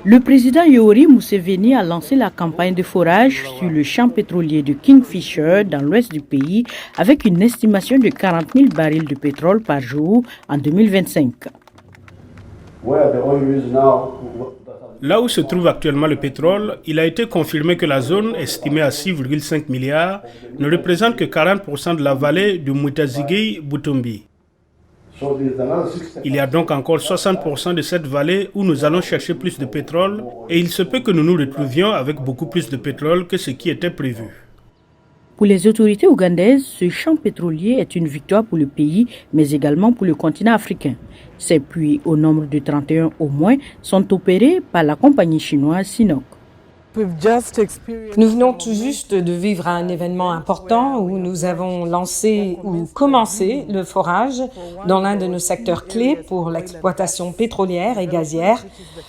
Le président Yoweri Museveni a lancé la campagne de forage sur le champ pétrolier de Kingfisher dans l'ouest du pays avec une estimation de 40 000 barils de pétrole par jour en 2025. Là où se trouve actuellement le pétrole, il a été confirmé que la zone, estimée à 6,5 milliards, ne représente que 40% de la vallée du Mutazigei-Butumbi. Il y a donc encore 60% de cette vallée où nous allons chercher plus de pétrole et il se peut que nous nous retrouvions avec beaucoup plus de pétrole que ce qui était prévu. Pour les autorités ougandaises, ce champ pétrolier est une victoire pour le pays, mais également pour le continent africain. Ces puits, au nombre de 31 au moins, sont opérés par la compagnie chinoise Sinopec. Nous venons tout juste de vivre un événement important où nous avons lancé ou commencé le forage dans l'un de nos secteurs clés pour l'exploitation pétrolière et gazière,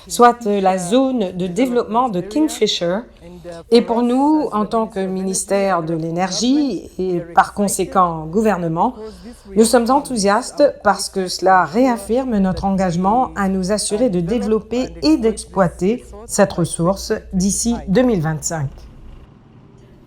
soit la zone de développement de Kingfisher. Et pour nous, en tant que ministère de l'Énergie et par conséquent gouvernement, nous sommes enthousiastes parce que cela réaffirme notre engagement à nous assurer de développer et d'exploiter cette ressource d'ici 2025.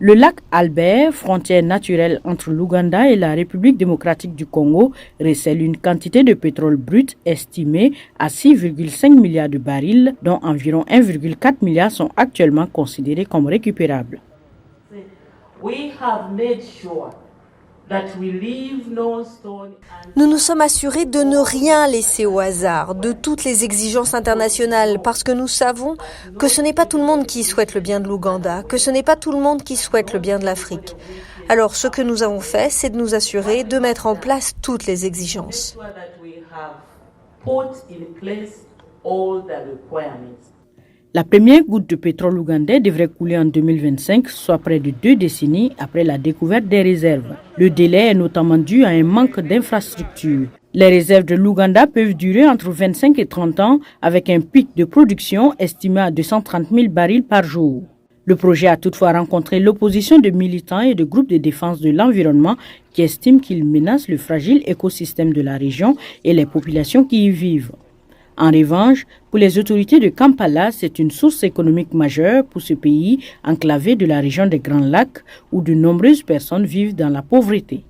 Le lac Albert, frontière naturelle entre l'Ouganda et la République démocratique du Congo, recèle une quantité de pétrole brut estimée à 6,5 milliards de barils, dont environ 1,4 milliard sont actuellement considérés comme récupérables. Nous nous sommes assurés de ne rien laisser au hasard, de toutes les exigences internationales, parce que nous savons que ce n'est pas tout le monde qui souhaite le bien de l'Ouganda, que ce n'est pas tout le monde qui souhaite le bien de l'Afrique. Alors ce que nous avons fait, c'est de nous assurer de mettre en place toutes les exigences. La première goutte de pétrole ougandais devrait couler en 2025, soit près de 2 décennies après la découverte des réserves. Le délai est notamment dû à un manque d'infrastructures. Les réserves de l'Ouganda peuvent durer entre 25 et 30 ans avec un pic de production estimé à 230 000 barils par jour. Le projet a toutefois rencontré l'opposition de militants et de groupes de défense de l'environnement qui estiment qu'il menace le fragile écosystème de la région et les populations qui y vivent. En revanche, pour les autorités de Kampala, c'est une source économique majeure pour ce pays enclavé de la région des Grands Lacs où de nombreuses personnes vivent dans la pauvreté.